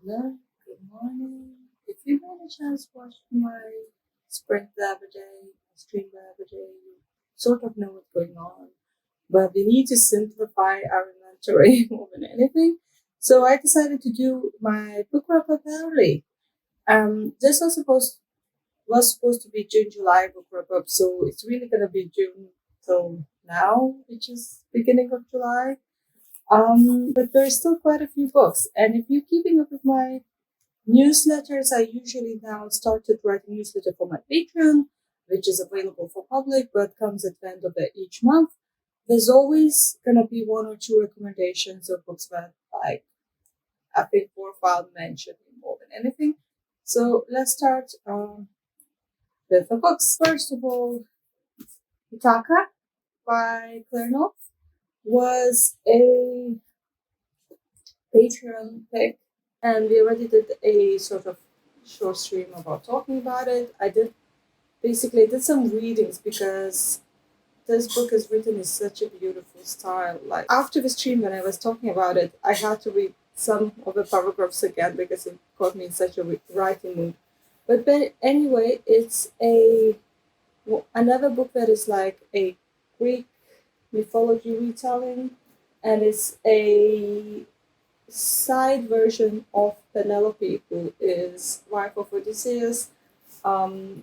Hello, good morning. If you had a chance to watch my sprint the other day, stream the other day, you sort of know what's going on. But we need to simplify our inventory more than anything. So I decided to do my book wrap up early. This was supposed to be June, July book wrap up, so it's really gonna be June till now, which is beginning of July. But there's still quite a few books, and if you're keeping up with my newsletters, I usually now started writing newsletter for my Patreon, which is available for public but comes at the end of each month. There's always gonna be one or two recommendations of books that I think worthwhile mentioning more than anything. So let's start with the books. First of all, Ithaca by Claire North was a Patreon pick, and we already did a sort of short stream about talking about it. I did some readings because this book is written in such a beautiful style. Like after the stream, when I was talking about it, I had to read some of the paragraphs again because it got me in such a writing mood. But anyway, it's another book that is like a Greek mythology retelling, and it's a side version of Penelope, who is wife of Odysseus. And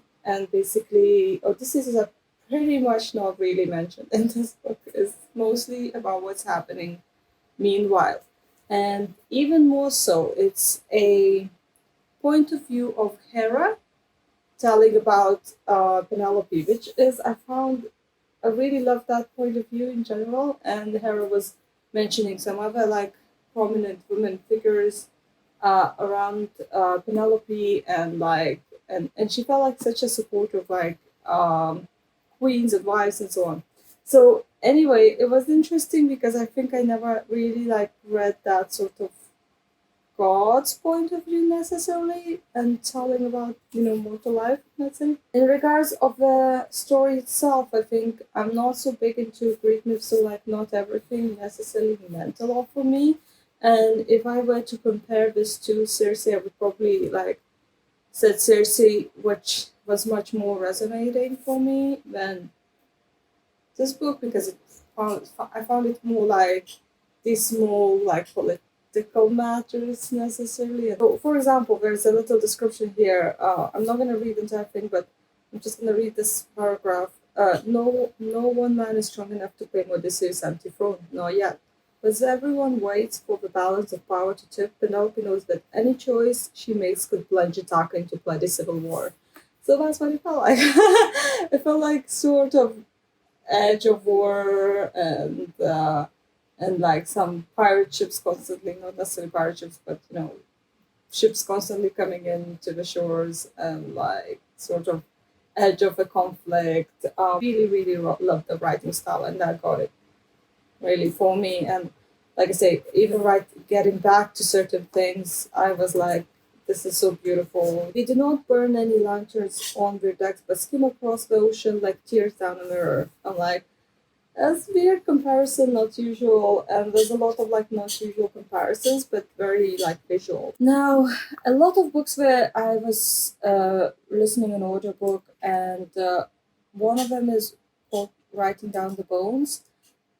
basically, Odysseus is pretty much not really mentioned in this book. It's mostly about what's happening meanwhile. And even more so, it's a point of view of Hera telling about Penelope, which is, I really love that point of view in general. And Hera was mentioning some other like prominent women figures around Penelope, and she felt like such a supporter of queens and wives and so on. So anyway, it was interesting because I think I never really like read that sort of God's point of view necessarily and telling about mortal life. Let's say in regards of the story itself, I think I'm not so big into Greek myths, so like not everything necessarily meant a lot for me. And if I were to compare this to Circe, I would probably like said Circe, which was much more resonating for me than this book because I found it more like these small like political matters necessarily. So, for example, there's a little description here. I'm not going to read the entire thing, but I'm just going to read this paragraph. No one man is strong enough to claim Odysseus' empty throne, not yet. But as everyone waits for the balance of power to tip, Penelope knows that any choice she makes could plunge Ithaca into bloody civil war. So that's what it felt like. It felt like sort of edge of war and like some pirate ships constantly, not necessarily pirate ships, but ships constantly coming into the shores and like sort of edge of a conflict. Really, really love the writing style, and that got it really for me. And like I say, even getting back to certain things, I was like, this is so beautiful. We do not burn any lanterns on their decks, but skim across the ocean like tears down a mirror. I'm like, that's weird comparison, not usual, and there's a lot of like not usual comparisons, but very like visual. Now, a lot of books where I was listening an audiobook, and one of them is called Writing Down the Bones.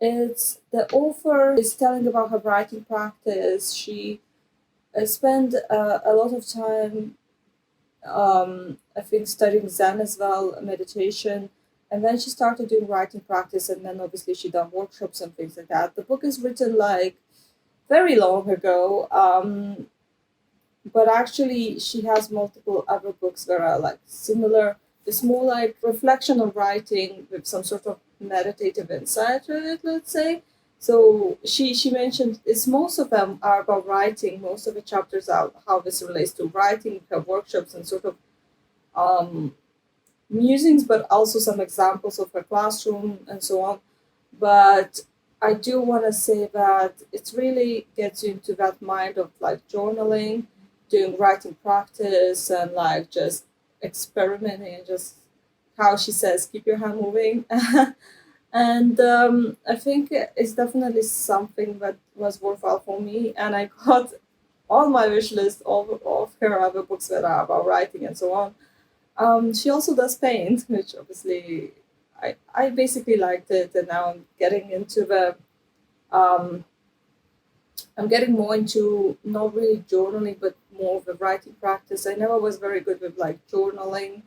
It's the author is telling about her writing practice. She spent a lot of time, I think, studying Zen as well, meditation, and then she started doing writing practice, and then obviously she done workshops and things like that. The book is written like very long ago, but actually she has multiple other books that are like similar. It's more like reflection on writing with some sort of meditative insight to it, let's say. So she mentioned it's most of them are about writing. Most of the chapters are how this relates to writing, her workshops, and sort of um, musings, but also some examples of her classroom and so on. But I do want to say that it really gets you into that mind of like journaling, doing writing practice, and like just experimenting and just how she says, keep your hand moving. And I think it's definitely something that was worthwhile for me. And I got on my wish list of her other books that are about writing and so on. She also does paint, which obviously I basically liked it, and now um, I'm getting more into not really journaling, but more of a writing practice. I never was very good with like journaling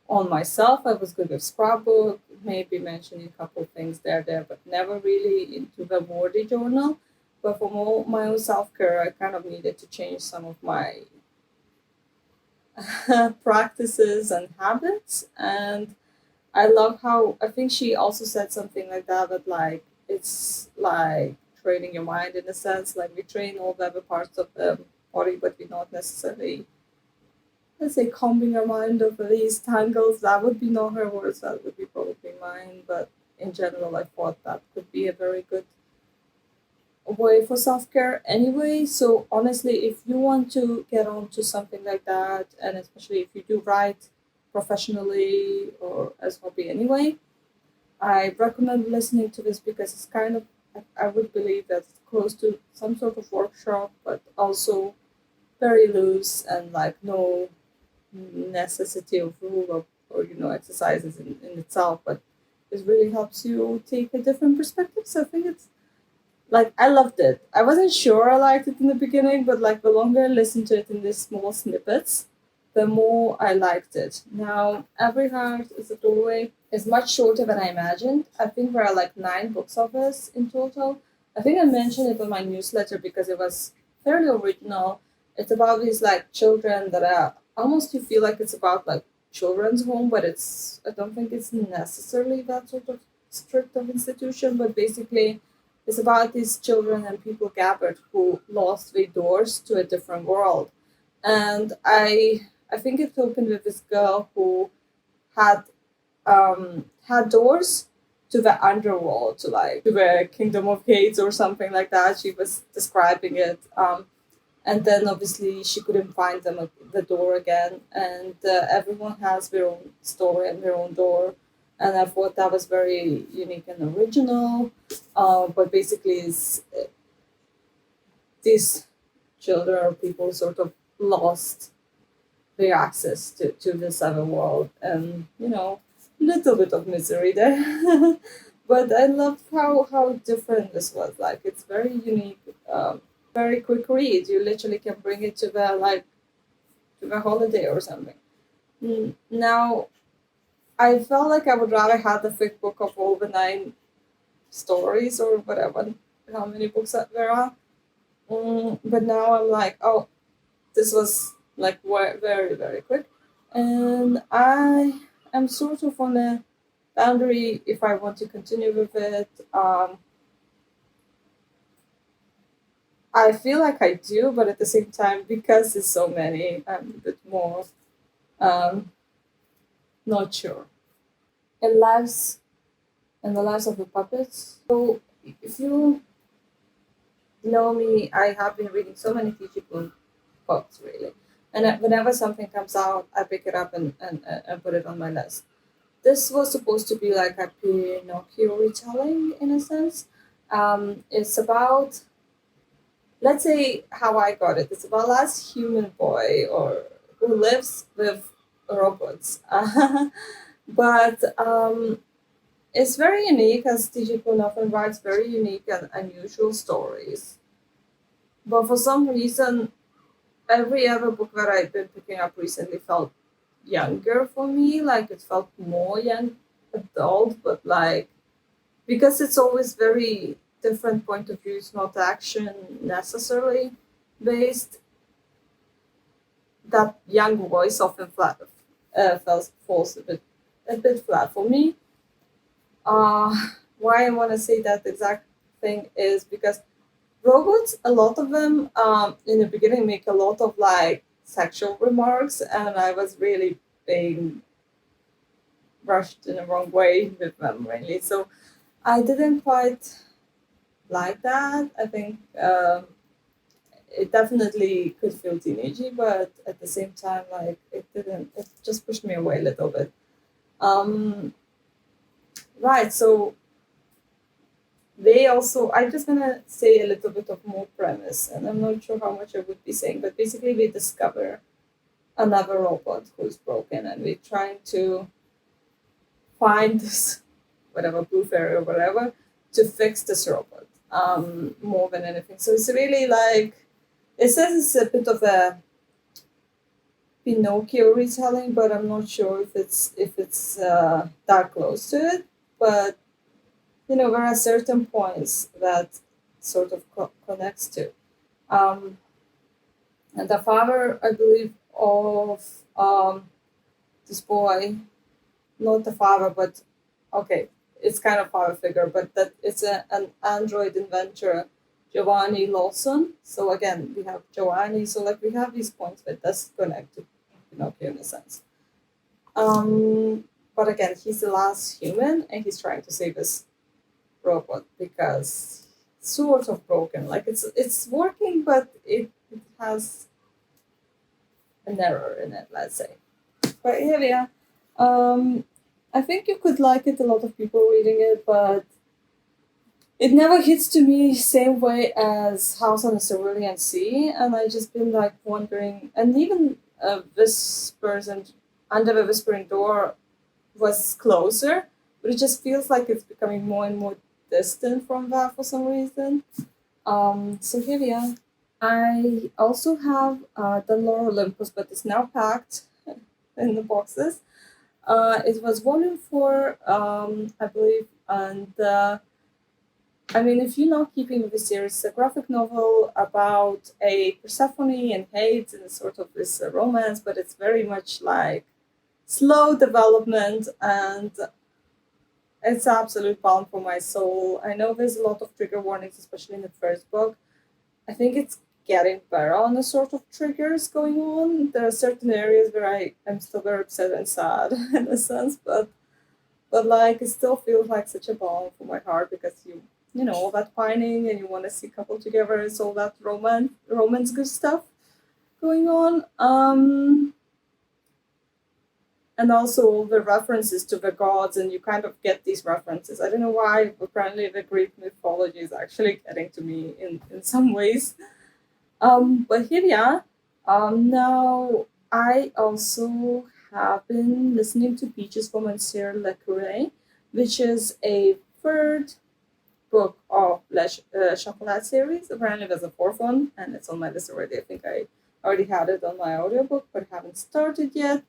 on myself. I was good with scrapbook, maybe mentioning a couple of things there, but never really into the wordy journal. But for more my own self care, I kind of needed to change some of my practices and habits. And I love how I think she also said something like that like it's like training your mind in a sense, like we train all the other parts of the body, but we're not necessarily, let's say, combing our mind over these tangles. That would be not her words, that would be probably mine. But in general, I thought that could be a very good way for self care anyway. So honestly, if you want to get onto something like that, and especially if you do write professionally or as hobby anyway, I recommend listening to this because it's kind of, I would believe that's close to some sort of workshop, but also very loose and like no necessity of rule or exercises in itself, but it really helps you take a different perspective. So I think it's like I loved it. I wasn't sure I liked it in the beginning, but like the longer I listened to it in these small snippets, the more I liked it. Now, Every Heart is a Doorway is much shorter than I imagined. I think there are like 9 books of this in total. I think I mentioned it on my newsletter because it was fairly original. It's about these like children that are almost, you feel like it's about like children's home, but I don't think it's necessarily that sort of strict of institution, but basically it's about these children and people gathered who lost their doors to a different world. And I think it opened with this girl who had had doors to the underworld, to like to the Kingdom of Hades or something like that. She was describing it. And then obviously she couldn't find the door again, and everyone has their own story and their own door, and I thought that was very unique and original. But basically is these children or people sort of lost their access to this other world, and little bit of misery there. But I loved how different this was. Like it's very unique, very quick read. You literally can bring it to the like to the holiday or something. Now I felt like I would rather have the thick book of all the 9 stories or whatever, how many books that there are. But now I'm like, oh, this was like very very quick, and I am sort of on a boundary if I want to continue with it. I feel like I do, but at the same time, because it's so many, I'm a bit more um, not sure. And lives and the lives of the puppets. So if you know me, I have been reading so many teachable books really, and whenever something comes out, I pick it up and put it on my list. This was supposed to be like a Pinocchio retelling in a sense. It's about, let's say how I got it. It's about last human boy or who lives with robots. But it's very unique as TJ Kuhn often writes very unique and unusual stories. But for some reason, every other book that I've been picking up recently felt younger for me. Like it felt more young adult, but like because it's always very different point of views, not action necessarily based. That young voice often falls a bit flat for me. Uh, why I want to say that exact thing is because robots, a lot of them, in the beginning make a lot of like sexual remarks, and I was really being rushed in the wrong way with them, really. So I didn't quite like that. I think it definitely could feel teenagey, but at the same time, like it didn't. It just pushed me away a little bit. Um, right. So they also, I'm just gonna say a little bit of more premise, and I'm not sure how much I would be saying, but basically we discover another robot who's broken, and we're trying to find this whatever blue fairy or whatever to fix this robot. More than anything, so it's really like it says it's a bit of a Pinocchio retelling, but I'm not sure if it's that close to it. But there are certain points that sort of connects to. Um, and the father, I believe, of this boy, not the father, but okay, it's kind of father figure, but that it's an android inventor, Giovanni Lawson. So again, we have Giovanni. So like we have these points that does connect to Pinocchio in a sense. But again, he's the last human, and he's trying to save his robot because it's sort of broken. Like it's working, but it has an error in it. Let's say. But here we are. I think you could like it. A lot of people reading it, but it never hits to me same way as House on the Cerulean Sea, and I just been like wondering. And even Whispers and Under the Whispering Door was closer, but it just feels like it's becoming more and more distant from that for some reason. So here we are. I also have the Lore Olympus, but it's now packed in the boxes. It was volume four, I believe, and I mean, if you're not keeping with the series, it's a graphic novel about a Persephone and Hades and sort of this romance, but it's very much like slow development, and it's absolute balm for my soul. I know there's a lot of trigger warnings, especially in the first book. I think it's getting better on the sort of triggers going on. There are certain areas where I am still very upset and sad in a sense, but like it still feels like such a balm for my heart because all that pining and you want to see couple together. It's all that romance good stuff going on. And also all the references to the gods, and you kind of get these references. I don't know why, but apparently the Greek mythology is actually getting to me in some ways. But here we are. Now, I also have been listening to Peaches for Monsieur Le Curé, which is a third book of Chocolat series. Apparently, there's a fourth one, and it's on my list already. I think I already had it on my audiobook, but haven't started yet.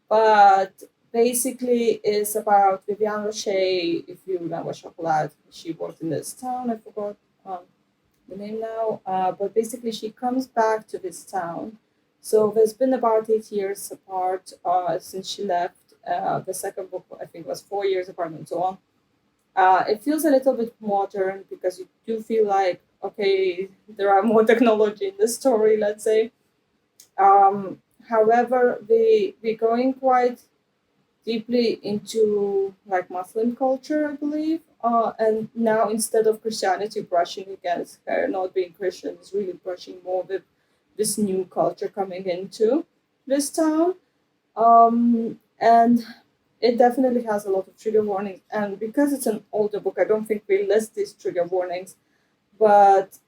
But basically, it's about Viviane Rocher. If you remember Chocolat, she worked in this town. I forgot the name now. But basically, she comes back to this town. So there's been about 8 years apart since she left. The second book, I think, was 4 years apart, and so on. It feels a little bit modern because you do feel like, okay, there are more technology in the story, let's say. However, we're going quite deeply into like Muslim culture, I believe. And now instead of Christianity brushing against her not being Christian, is really brushing more with this new culture coming into this town. And it definitely has a lot of trigger warnings. And because it's an older book, I don't think we list these trigger warnings, but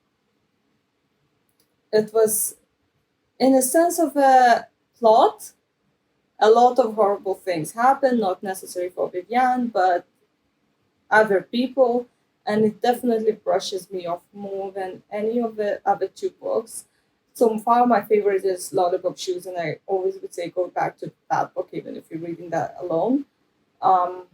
it was in a sense of a plot. A lot of horrible things happen, not necessarily for Vivian, but other people, and it definitely brushes me off more than any of the other two books. So far, my favorite is Lollipop Shoes, and I always would say go back to that book, even if you're reading that alone. Um,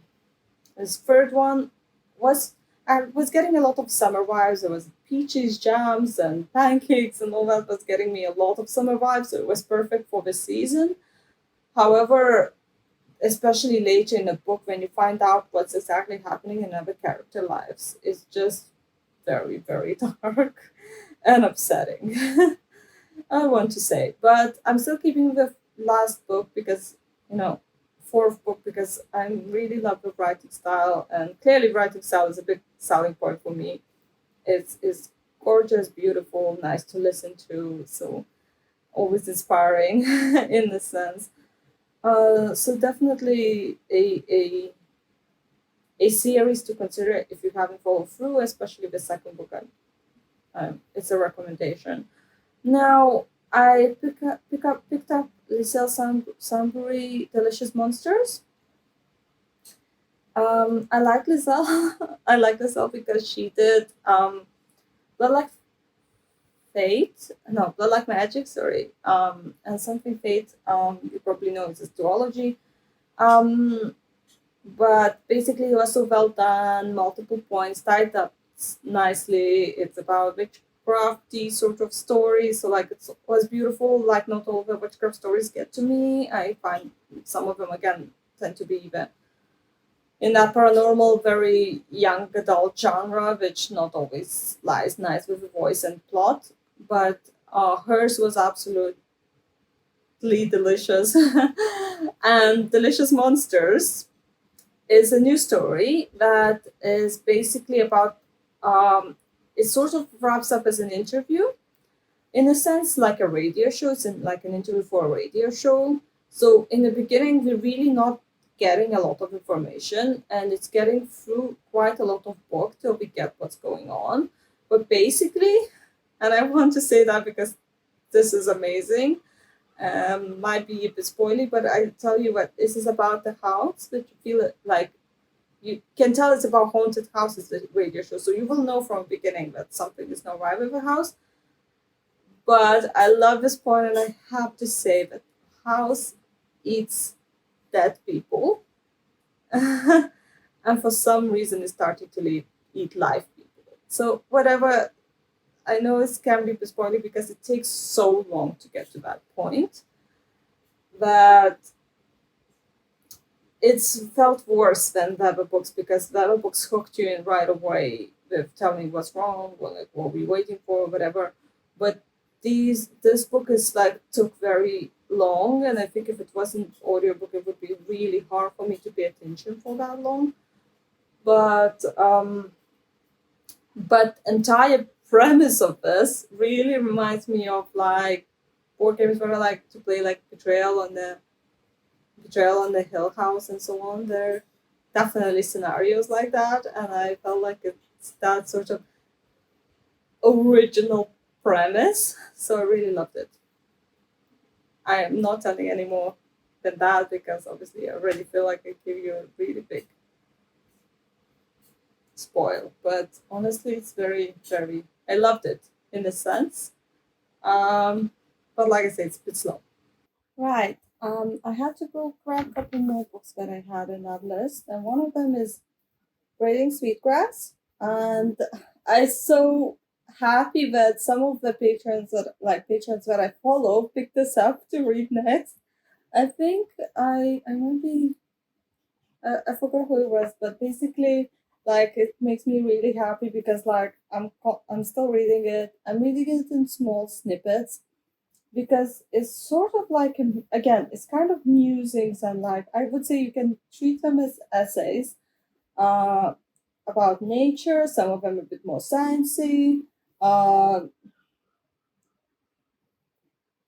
this third one was I was getting a lot of summer vibes. There was peaches, jams, and pancakes, and all that was getting me a lot of summer vibes. So it was perfect for the season. However, especially later in the book, when you find out what's exactly happening in other character lives, it's just very, very dark and upsetting. I want to say, but I'm still keeping the last book because you know fourth book because I really love the writing style, and clearly writing style is a big selling point for me. It's gorgeous, beautiful, nice to listen to, so always inspiring in the sense. So definitely a series to consider if you haven't followed through, especially the second book. It's a recommendation. Now, I picked up Liselle Sambury Delicious Monsters. I like Liselle. I like Liselle because she did Blood Like Fate. No, Blood Like Magic. Sorry. And something Fate. You probably know it's a duology. Um, but basically, it was so well done. Multiple points tied up nicely. It's about witchcrafty sort of story. So like it was beautiful. Like not all the witchcraft stories get to me. I find some of them again tend to be even in that paranormal, very young adult genre, which not always lies nice with the voice and plot. But hers was absolutely delicious. And Delicious Monsters is a new story that is basically about, it sort of wraps up as an interview, in a sense, like a radio show. It's like an interview for a radio show. So in the beginning, we're really not getting a lot of information, and it's getting through quite a lot of book till we get what's going on. But basically, and I want to say that because this is amazing. Might be a bit spoily, but I tell you what, this is about the house that you feel like you can tell it's about haunted houses, the radio show. So you will know from the beginning that something is not right with the house. But I love this point, and I have to say that house eats dead people, and for some reason, it's starting to eat live people. So whatever, I know it can be spoiling because it takes so long to get to that point that it's felt worse than the other books, because the other books hooked you in right away with telling what's wrong, or like what we're waiting for, whatever. But this book is like took very long, and I think if it wasn't audiobook, it would be really hard for me to pay attention for that long. But entire premise of this really reminds me of like board games where I like to play, like Betrayal on the Hill House and so on. There are definitely scenarios like that, and I felt like it's that sort of original premise. So I really loved it. I am not telling any more than that because obviously I already feel like I give you a really big spoil. But honestly, it's very, very. I loved it in a sense. But like I said, it's a bit slow. Right. I had to go grab a couple more books that I had in that list, and one of them is Braiding Sweetgrass. And I'm so happy that some of the patrons that I follow picked this up to read next. I think I maybe I forgot who it was, but basically, like it makes me really happy because like I'm still reading it. I'm reading it in small snippets because it's sort of like again, it's kind of musings, and like I would say you can treat them as essays uh, about nature. Some of them a bit more sciencey. Uh,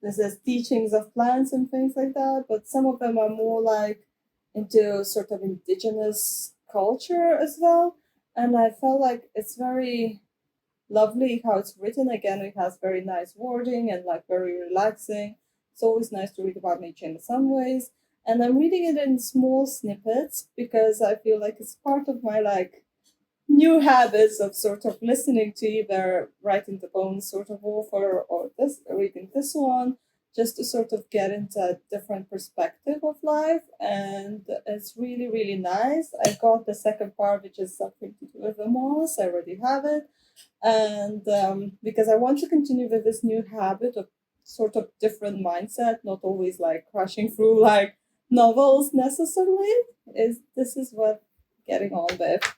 there's teachings of plants and things like that, but some of them are more like into sort of indigenous culture as well. And I felt like it's very lovely how it's written. Again, it has very nice wording and like very relaxing. It's always nice to read about nature in some ways. And I'm reading it in small snippets because I feel like it's part of my like new habits of sort of listening to either Writing the Bones sort of author or this reading this one, just to sort of get into a different perspective of life. And it's really, really nice. I got the second part, which is something to do with the moss. I already have it. And because I want to continue with this new habit of sort of different mindset, not always like crushing through like novels necessarily, is this is what getting on with.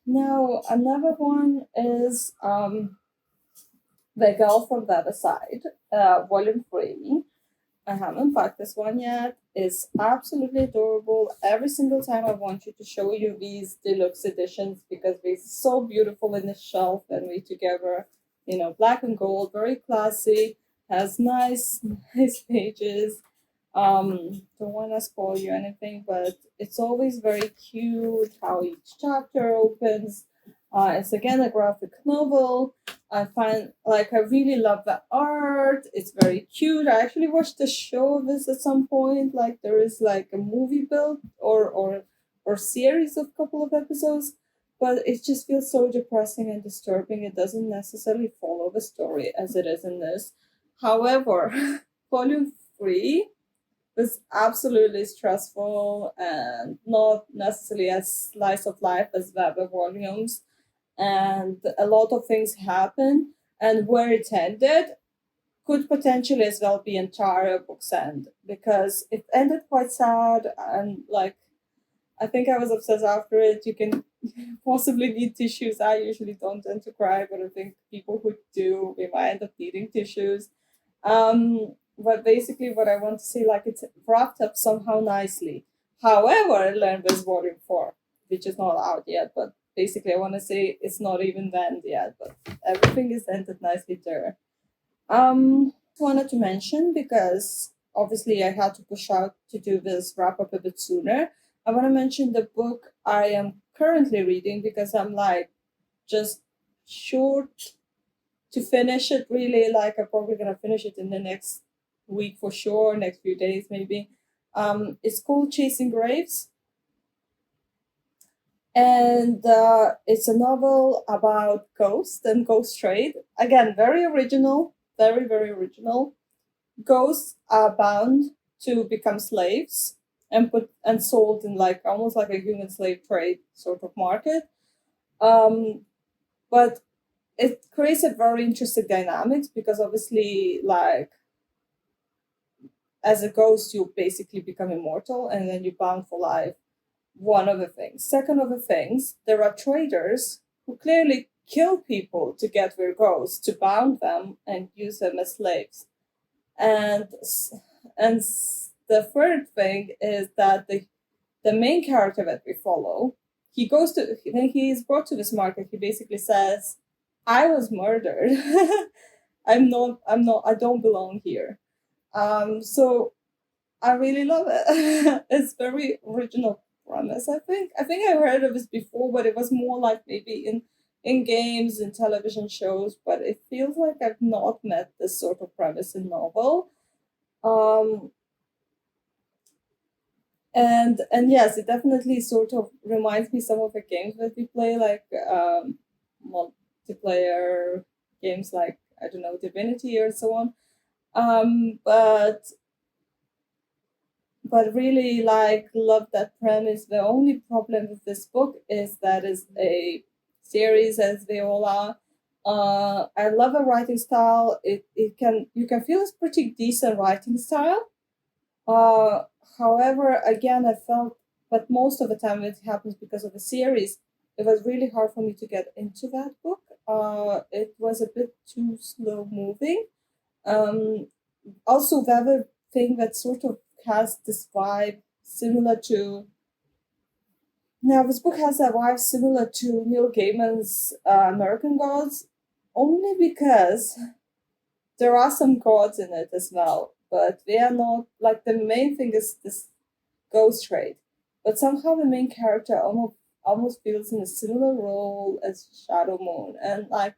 Now, another one is The Girl from the Other Side, Volume 3. I haven't packed this one yet. It's absolutely adorable. Every single time I want you to show you these deluxe editions because they're so beautiful in the shelf and we together, black and gold, very classy, has nice, nice pages. Don't want to spoil you anything, but it's always very cute how each chapter opens. It's again a graphic novel. I find I really love the art. It's very cute. I actually watched a show of this at some point. Like there is like a movie built or series of couple of episodes, but it just feels so depressing and disturbing. It doesn't necessarily follow the story as it is in this. However, volume 3 was absolutely stressful and not necessarily as slice of life as the other volumes. And a lot of things happen. And where it ended could potentially as well be entire book's end because it ended quite sad and like I think I was obsessed after it. You can possibly need tissues. I usually don't tend to cry, but I think people who do, they might end up needing tissues. But basically, what I want to say, like it's wrapped up somehow nicely. However, I learned this volume 4, which is not out yet. But basically, I want to say it's not even the end yet. But everything is ended nicely there. Wanted to mention because obviously I had to push out to do this wrap up a bit sooner. I want to mention the book I am currently reading because I'm like just short to finish it really. Like I'm probably gonna finish it in the next week for sure, next few days maybe. It's called Chasing Graves, and it's a novel about ghosts and ghost trade. Again, very original, very original. Ghosts are bound to become slaves and put and sold in like almost like a human slave trade sort of market. Um, but it creates a very interesting dynamics because obviously like as a ghost you basically become immortal and then you're bound for life. One of the things. Second of the things, there are traders who clearly kill people to get their ghosts, to bound them and use them as slaves. And and the third thing is that the main character that we follow, he goes to when he is brought to this market, he basically says, "I was murdered. I don't belong here." So I really love it. It's very original premise. I think I heard of this before, but it was more like maybe in games and television shows. But it feels like I've not met this sort of premise in novel. Um, and yes, it definitely sort of reminds me some of the games that we play, like multiplayer games, like I don't know Divinity or so on. But really like love that premise. The only problem with this book is that is a series as they all are. I love the writing style. It can you can feel it's pretty decent writing style. Uh, However, again, I felt, but most of the time it happens because of the series. It was really hard for me to get into that book. It was a bit too slow moving. Um, Also, the other thing that sort of has this vibe similar to now, this book has a vibe similar to Neil Gaiman's American Gods, only because there are some gods in it as well, but they are not like the main thing is this ghost trade. But somehow the main character almost feels in a similar role as Shadow Moon, and like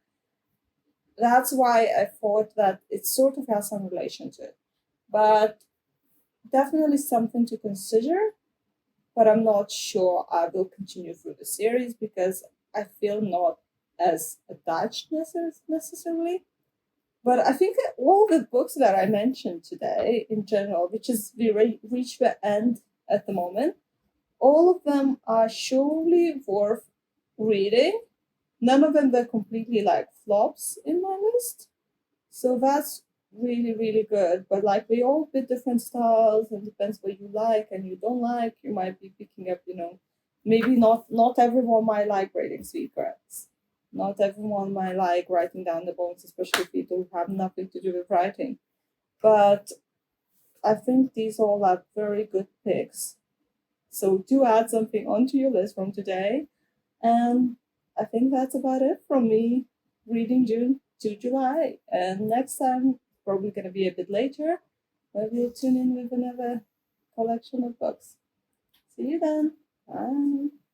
that's why I thought that it sort of has some relation to it. But definitely something to consider. But I'm not sure I will continue through the series because I feel not as attached necessarily. But I think that all the books that I mentioned today in general, which is we reach the end at the moment, all of them are surely worth reading. None of them were completely like flops in my list. So that's really good. But like we all bit different styles and depends what you like and you don't like. You might be picking up, maybe not everyone might like grading secrets. Not everyone might like writing down the bones, especially if you don't have nothing to do with writing. But I think these all are very good picks. So do add something onto your list from today. And I think that's about it from me reading June to July. And next time, probably going to be a bit later. Maybe you'll tune in with another collection of books. See you then. Bye.